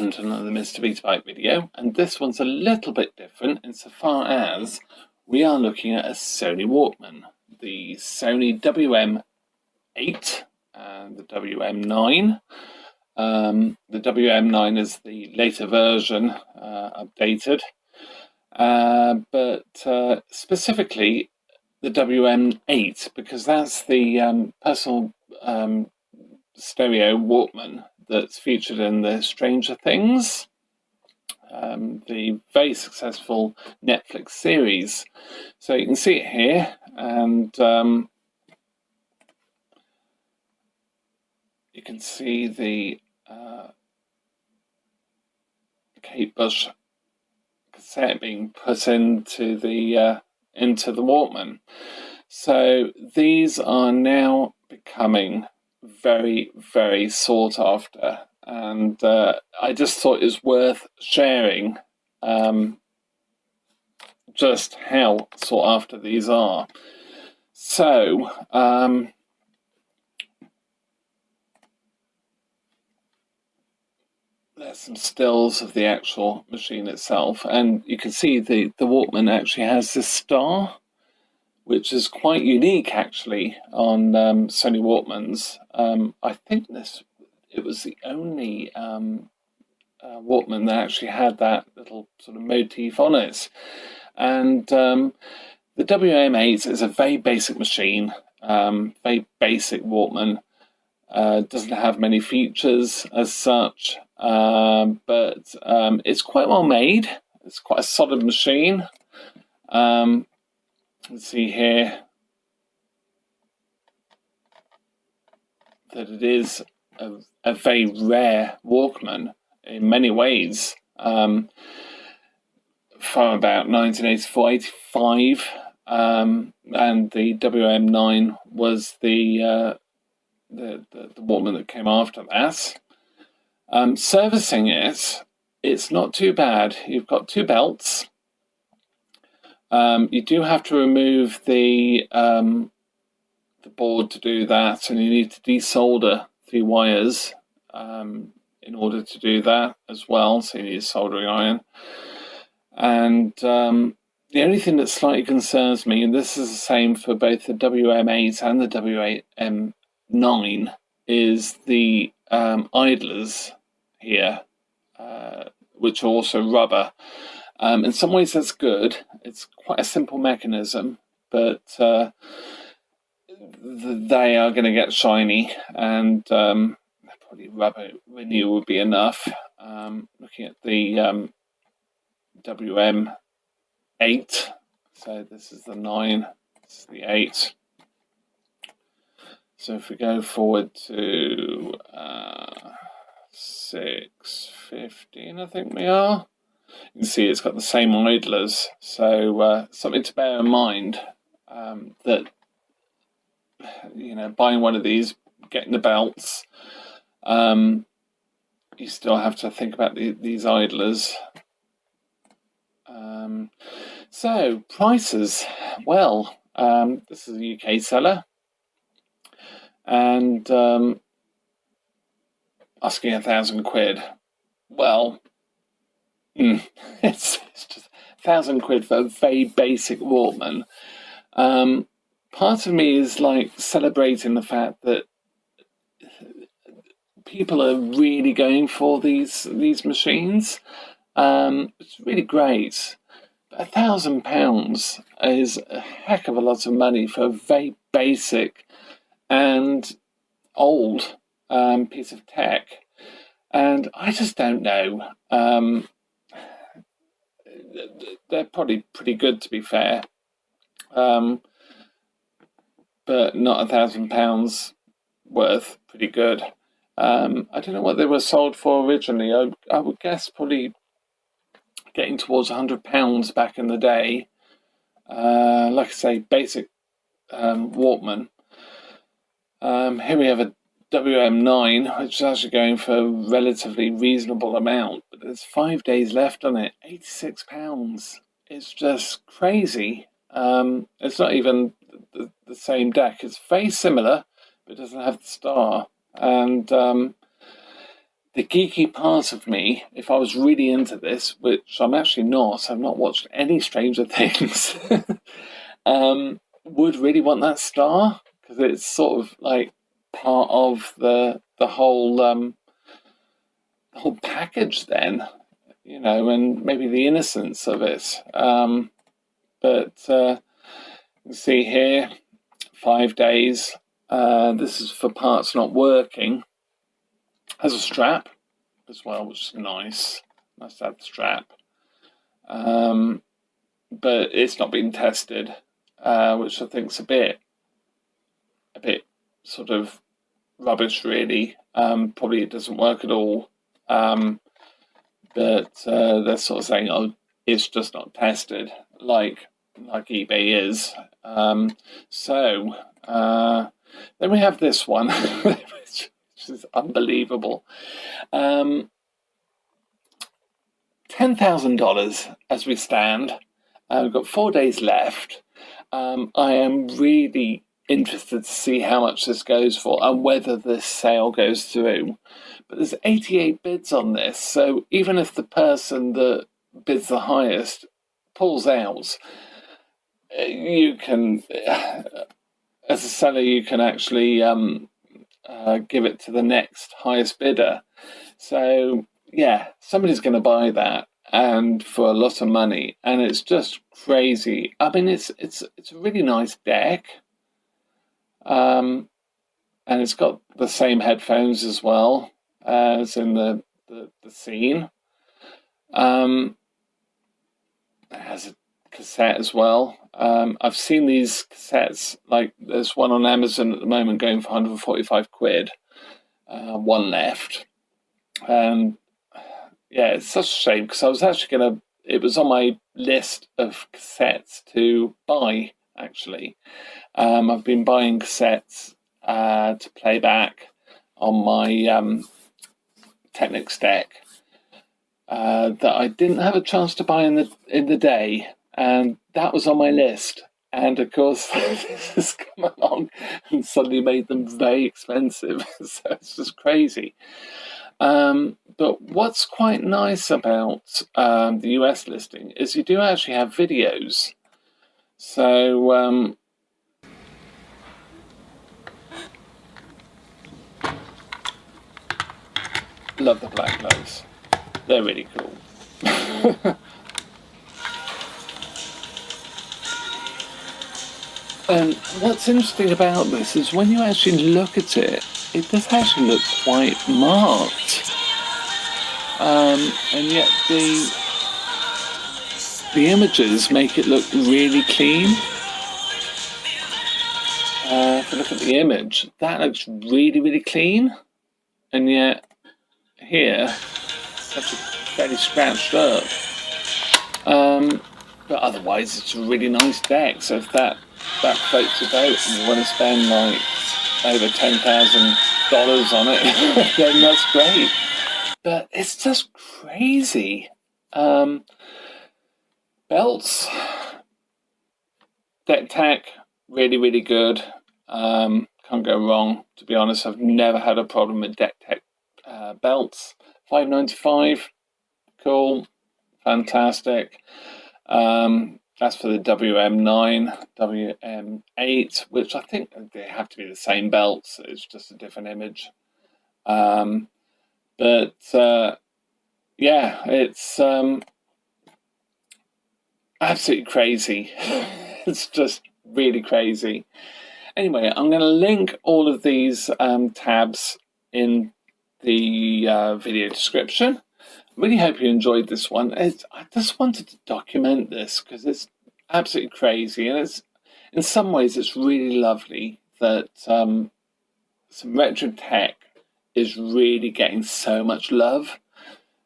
welcome to another Mr. Beaterbite video, and this one's a little bit different insofar as we are looking at a Sony Walkman, the Sony WM-8 and the WM-9. The WM-9 is the later version, updated, but specifically the WM-8, because that's the personal stereo Walkman that's featured in the Stranger Things, the very successful Netflix series. So you can see it here, and you can see the Kate Bush cassette being put into the Walkman. So these are now becoming very, very sought after, and I just thought it was worth sharing just how sought after these are. So there's some stills of the actual machine itself, and you can see the Walkman actually has this star, which is quite unique actually on Sony Walkmans. I think it was the only Walkman that actually had that little sort of motif on it. And the WM-8 is a very basic machine, very basic Walkman. Doesn't have many features as such, but it's quite well made. It's quite a solid machine. Let's see here that it is a very rare Walkman in many ways. From about 1984-85, and the WM-9 was the Walkman that came after that. Servicing it's not too bad. You've got two belts. You do have to remove the board to do that, and you need to desolder the wires in order to do that as well. So you need a soldering iron. And the only thing that slightly concerns me, and this is the same for both the WM-8 and the WM-9, is the idlers here, which are also rubber. In some ways that's good. It's quite a simple mechanism, but they are going to get shiny, and probably rubber renew would be enough. Looking at the WM-8, so this is the 9, this is the 8. So if we go forward to 6:15, I think we are. You can see it's got the same idlers, so something to bear in mind, that buying one of these, getting the belts, you still have to think about these idlers. So prices, well, this is a UK seller, and asking £1,000. Well, it's just £1,000 for a very basic Walkman. Part of me is like celebrating the fact that people are really going for these machines. It's really great. But £1,000 is a heck of a lot of money for a very basic and old piece of tech, and I just don't know. They're probably pretty good, to be fair, but not £1,000 worth. Pretty good. I don't know what they were sold for originally. I would guess probably getting towards £100 back in the day. Like I say, basic Walkman. Here we have a WM-9, which is actually going for a relatively reasonable amount, but there's 5 days left on it. £86. It's just crazy. It's not even the same deck. It's very similar, but it doesn't have the star. And the geeky part of me, if I was really into this, which I'm actually not, I've not watched any Stranger Things, would really want that star, because it's sort of like part of the whole package then, you know, and maybe the innocence of it. But you can see here, 5 days. This is for parts not working. Has a strap as well, which is nice. Nice to have the strap. But it's not been tested, which I think is a bit sort of rubbish, really. Probably it doesn't work at all. But they're sort of saying, oh, it's just not tested, like eBay is. So then we have this one, which is unbelievable. $10,000 as we stand. We've got 4 days left. I am really interested to see how much this goes for and whether this sale goes through. But there's 88 bids on this, so even if the person that bids the highest pulls out, you can, as a seller, you can actually give it to the next highest bidder. So yeah, somebody's going to buy that, and for a lot of money, and it's just crazy. I mean, it's a really nice deck, and it's got the same headphones as well as in the scene. It has a cassette as well. I've seen these cassettes, like there's one on Amazon at the moment going for 145 quid. One left. And yeah, it's such a shame, because I was actually it was on my list of cassettes to buy, actually. I've been buying cassettes to play back on my Technics deck that I didn't have a chance to buy in the day, and that was on my list. And of course, this has come along and suddenly made them very expensive. So it's just crazy. But what's quite nice about the US listing is you do actually have videos. So love the black gloves. They're really cool. And what's interesting about this is when you actually look at it, it does actually look quite marked. And yet the images make it look really clean. If you look at the image, that looks really, really clean. And yet here, it's actually fairly scratched up. But otherwise, it's a really nice deck. So if that floats your boat and you want to spend like over $10,000 on it, then that's great. But it's just crazy. Belts, deck tech, really, really good. Can't go wrong, to be honest. I've never had a problem with deck tech belts. $5.95, cool, fantastic. That's for the WM-9, WM-8, which I think they have to be the same belts. It's just a different image. But yeah, it's absolutely crazy. It's just really crazy. Anyway, I'm going to link all of these tabs in the video description. I really hope you enjoyed this one. I just wanted to document this because it's absolutely crazy, and it's, in some ways, it's really lovely that some retro tech is really getting so much love.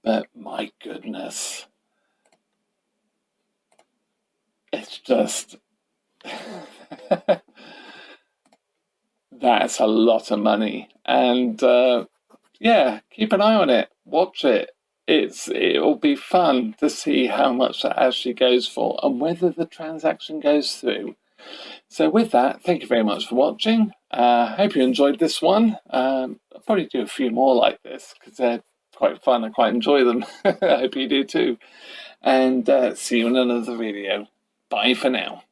But my goodness, it's just that's a lot of money, and yeah, keep an eye on it, watch it. It'll be fun to see how much that actually goes for and whether the transaction goes through. So with that, thank you very much for watching. Hope you enjoyed this one. I'll probably do a few more like this because they're quite fun. I quite enjoy them. I hope you do too. And see you in another video. Bye for now.